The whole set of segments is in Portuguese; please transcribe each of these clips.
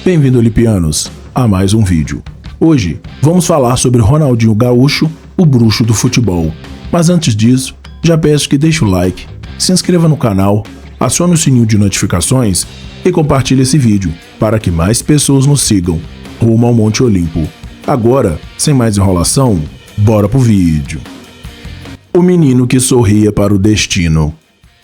Bem-vindo, Olimpianos, a mais um vídeo. Hoje vamos falar sobre Ronaldinho Gaúcho, o bruxo do futebol. Mas antes disso, já peço que deixe o like, se inscreva no canal, acione o sininho de notificações e compartilhe esse vídeo para que mais pessoas nos sigam rumo ao Monte Olimpo. Agora, sem mais enrolação, bora pro vídeo. O menino que sorria para o destino.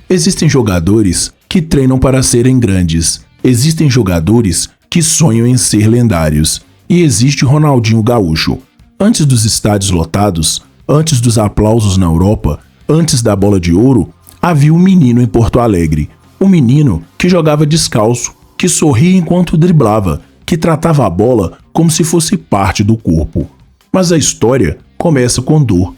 Existem jogadores que treinam para serem grandes. Existem jogadores que sonham em ser lendários. E existe Ronaldinho Gaúcho. Antes dos estádios lotados, antes dos aplausos na Europa, antes da bola de ouro, havia um menino em Porto Alegre. Um menino que jogava descalço, que sorria enquanto driblava, que tratava a bola como se fosse parte do corpo. Mas a história começa com dor.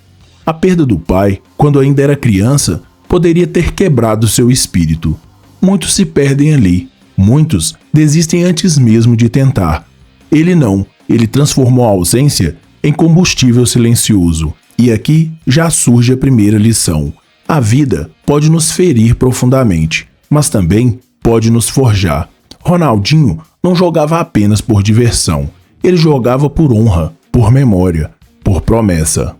A perda do pai, quando ainda era criança, poderia ter quebrado seu espírito. Muitos se perdem ali. Muitos desistem antes mesmo de tentar. Ele não. Ele transformou a ausência em combustível silencioso. E aqui já surge a primeira lição. A vida pode nos ferir profundamente, mas também pode nos forjar. Ronaldinho não jogava apenas por diversão. Ele jogava por honra, por memória, por promessa.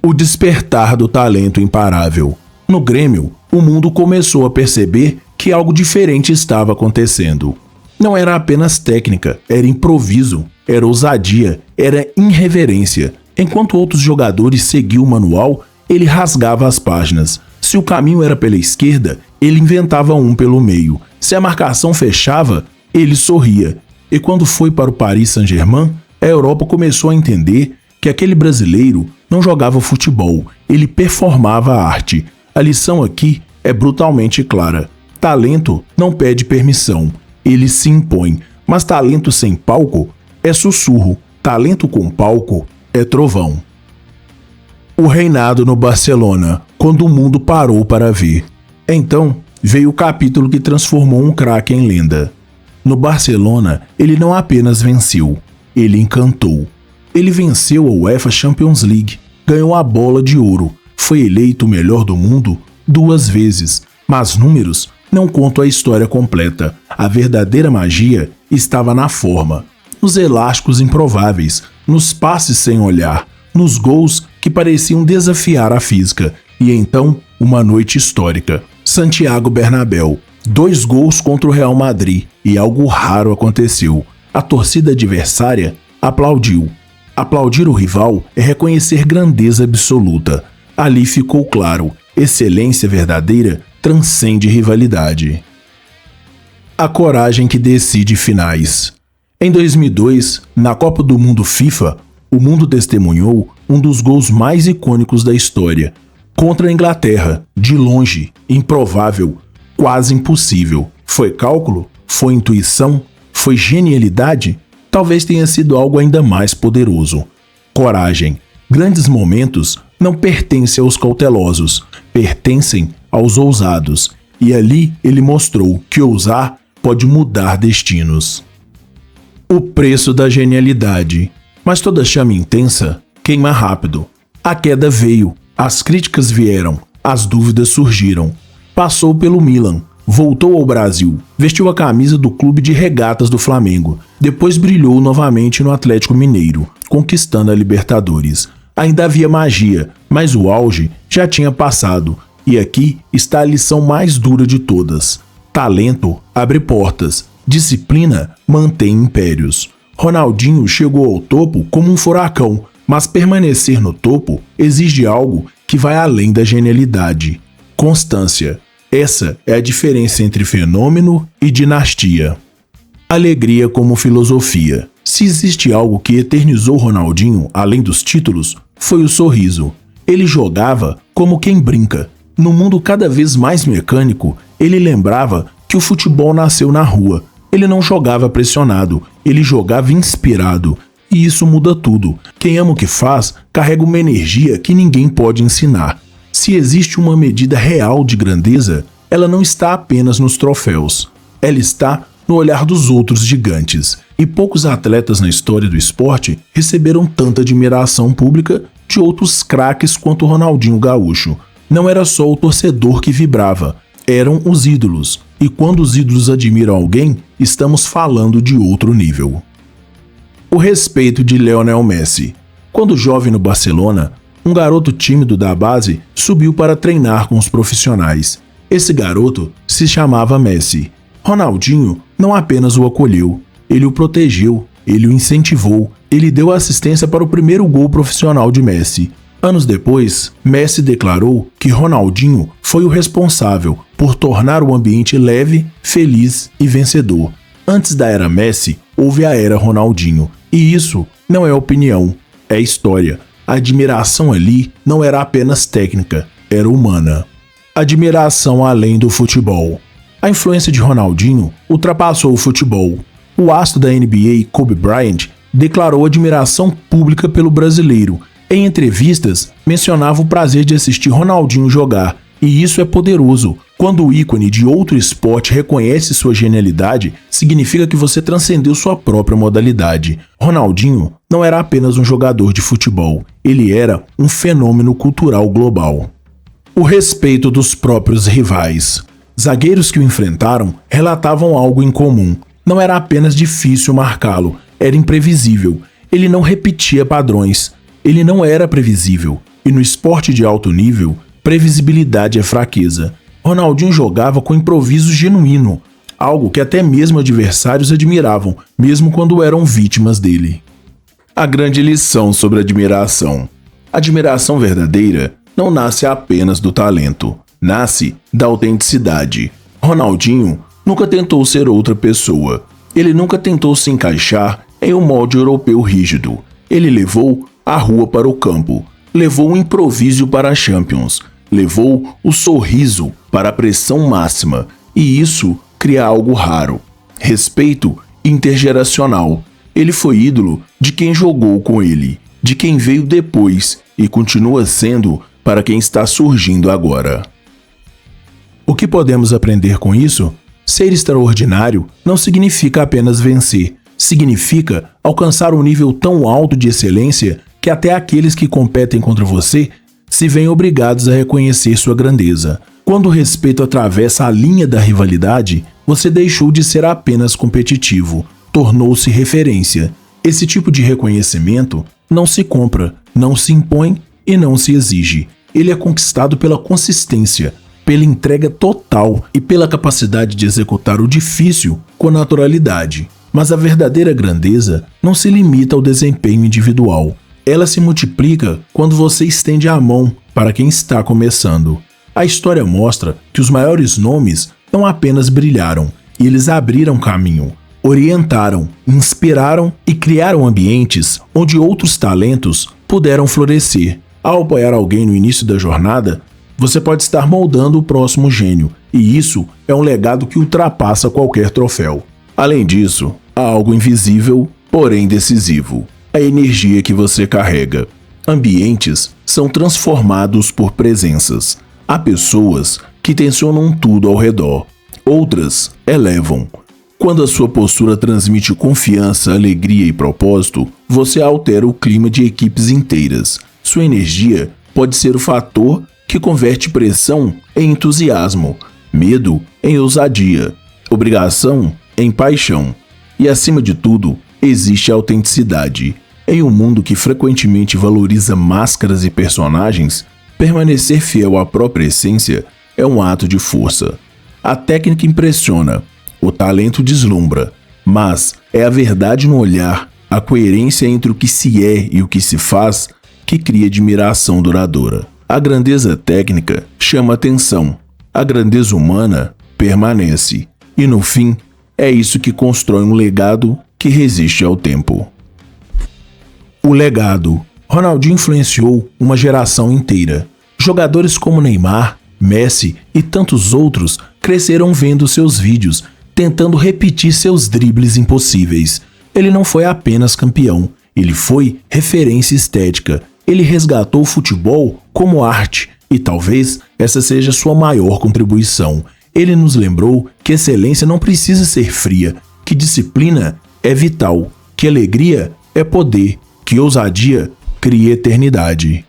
O despertar do talento imparável. No Grêmio, o mundo começou a perceber que algo diferente estava acontecendo. Não era apenas técnica, era improviso, era ousadia, era irreverência. Enquanto outros jogadores seguiam o manual, ele rasgava as páginas. Se o caminho era pela esquerda, ele inventava um pelo meio. Se a marcação fechava, ele sorria. E quando foi para o Paris Saint-Germain, a Europa começou a entender que aquele brasileiro não jogava futebol, ele performava a arte. A lição aqui é brutalmente clara. Talento não pede permissão, ele se impõe. Mas talento sem palco é sussurro, talento com palco é trovão. O reinado no Barcelona, quando o mundo parou para ver. Então veio o capítulo que transformou um craque em lenda. No Barcelona, ele não apenas venceu, ele encantou. Ele venceu a UEFA Champions League, ganhou a bola de ouro, foi eleito o melhor do mundo 2 vezes, mas números não contam a história completa. A verdadeira magia estava na forma, nos elásticos improváveis, nos passes sem olhar, nos gols que pareciam desafiar a física. E então, uma noite histórica. Santiago Bernabéu, 2 gols contra o Real Madrid, e algo raro aconteceu. A torcida adversária aplaudiu. Aplaudir o rival é reconhecer grandeza absoluta. Ali ficou claro, excelência verdadeira transcende rivalidade. A coragem que decide finais. Em 2002, na Copa do Mundo FIFA, o mundo testemunhou um dos gols mais icônicos da história. Contra a Inglaterra, de longe, improvável, quase impossível. Foi cálculo? Foi intuição? Foi genialidade? Talvez tenha sido algo ainda mais poderoso. Coragem. Grandes momentos não pertencem aos cautelosos, pertencem aos ousados. E ali ele mostrou que ousar pode mudar destinos. O preço da genialidade. Mas toda chama intensa queima rápido. A queda veio, as críticas vieram, as dúvidas surgiram. Passou pelo Milan. Voltou ao Brasil, vestiu a camisa do clube de regatas do Flamengo, depois brilhou novamente no Atlético Mineiro, conquistando a Libertadores. Ainda havia magia, mas o auge já tinha passado, e aqui está a lição mais dura de todas. Talento abre portas, disciplina mantém impérios. Ronaldinho chegou ao topo como um furacão, mas permanecer no topo exige algo que vai além da genialidade: constância. Essa é a diferença entre fenômeno e dinastia. Alegria como filosofia. Se existe algo que eternizou Ronaldinho, além dos títulos, foi o sorriso. Ele jogava como quem brinca. No mundo cada vez mais mecânico, ele lembrava que o futebol nasceu na rua. Ele não jogava pressionado, ele jogava inspirado. E isso muda tudo. Quem ama o que faz, carrega uma energia que ninguém pode ensinar. Se existe uma medida real de grandeza, ela não está apenas nos troféus. Ela está no olhar dos outros gigantes. E poucos atletas na história do esporte receberam tanta admiração pública de outros craques quanto Ronaldinho Gaúcho. Não era só o torcedor que vibrava, eram os ídolos. E quando os ídolos admiram alguém, estamos falando de outro nível. O respeito de Lionel Messi. Quando jovem no Barcelona, um garoto tímido da base subiu para treinar com os profissionais. Esse garoto se chamava Messi. Ronaldinho não apenas o acolheu, ele o protegeu, ele o incentivou, ele deu assistência para o primeiro gol profissional de Messi. Anos depois, Messi declarou que Ronaldinho foi o responsável por tornar o ambiente leve, feliz e vencedor. Antes da era Messi, houve a era Ronaldinho. E isso não é opinião, é história. A admiração ali não era apenas técnica, era humana. Admiração além do futebol. A influência de Ronaldinho ultrapassou o futebol. O astro da NBA, Kobe Bryant, declarou admiração pública pelo brasileiro. Em entrevistas, mencionava o prazer de assistir Ronaldinho jogar, e isso é poderoso. Quando o ícone de outro esporte reconhece sua genialidade, significa que você transcendeu sua própria modalidade. Ronaldinho não era apenas um jogador de futebol, ele era um fenômeno cultural global. O respeito dos próprios rivais. Zagueiros que o enfrentaram relatavam algo em comum. Não era apenas difícil marcá-lo, era imprevisível. Ele não repetia padrões. Ele não era previsível, e no esporte de alto nível, previsibilidade é fraqueza. Ronaldinho jogava com improviso genuíno, algo que até mesmo adversários admiravam, mesmo quando eram vítimas dele. A grande lição sobre admiração. A admiração verdadeira não nasce apenas do talento, nasce da autenticidade. Ronaldinho nunca tentou ser outra pessoa. Ele nunca tentou se encaixar em um molde europeu rígido. Ele levou a rua para o campo, levou o improviso para a Champions, levou o sorriso para a pressão máxima, e isso cria algo raro. Respeito intergeracional. Ele foi ídolo de quem jogou com ele, de quem veio depois e continua sendo para quem está surgindo agora. O que podemos aprender com isso? Ser extraordinário não significa apenas vencer, significa alcançar um nível tão alto de excelência que até aqueles que competem contra você se veem obrigados a reconhecer sua grandeza. Quando o respeito atravessa a linha da rivalidade, você deixou de ser apenas competitivo, tornou-se referência. Esse tipo de reconhecimento não se compra, não se impõe e não se exige. Ele é conquistado pela consistência, pela entrega total e pela capacidade de executar o difícil com naturalidade. Mas a verdadeira grandeza não se limita ao desempenho individual. Ela se multiplica quando você estende a mão para quem está começando. A história mostra que os maiores nomes não apenas brilharam, eles abriram caminho, orientaram, inspiraram e criaram ambientes onde outros talentos puderam florescer. Ao apoiar alguém no início da jornada, você pode estar moldando o próximo gênio, e isso é um legado que ultrapassa qualquer troféu. Além disso, há algo invisível, porém decisivo: a energia que você carrega. Ambientes são transformados por presenças. Há pessoas que tensionam tudo ao redor, outras elevam. Quando a sua postura transmite confiança, alegria e propósito, você altera o clima de equipes inteiras. Sua energia pode ser o fator que converte pressão em entusiasmo, medo em ousadia, obrigação em paixão. E acima de tudo, existe a autenticidade. Em um mundo que frequentemente valoriza máscaras e personagens, permanecer fiel à própria essência é um ato de força. A técnica impressiona, o talento deslumbra, mas é a verdade no olhar, a coerência entre o que se é e o que se faz, que cria admiração duradoura. A grandeza técnica chama atenção, a grandeza humana permanece, e no fim, é isso que constrói um legado que resiste ao tempo. O legado. Ronaldinho influenciou uma geração inteira. Jogadores como Neymar, Messi e tantos outros cresceram vendo seus vídeos, tentando repetir seus dribles impossíveis. Ele não foi apenas campeão, ele foi referência estética. Ele resgatou o futebol como arte, e talvez essa seja sua maior contribuição. Ele nos lembrou que excelência não precisa ser fria, que disciplina é vital, que alegria é poder, que ousadia cria eternidade.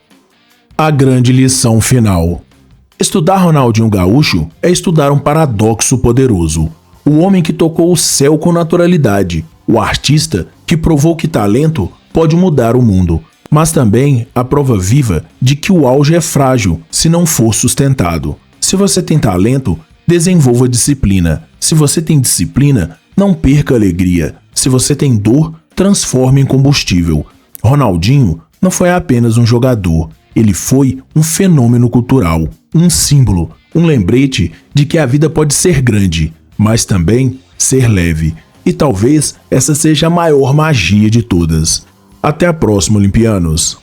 A grande lição final. Estudar Ronaldinho Gaúcho é estudar um paradoxo poderoso. O homem que tocou o céu com naturalidade, o artista que provou que talento pode mudar o mundo, mas também a prova viva de que o auge é frágil se não for sustentado. Se você tem talento, desenvolva disciplina. Se você tem disciplina, não perca a alegria. Se você tem dor, transforme em combustível. Ronaldinho não foi apenas um jogador, ele foi um fenômeno cultural, um símbolo, um lembrete de que a vida pode ser grande, mas também ser leve. E talvez essa seja a maior magia de todas. Até a próxima, Olimpianos!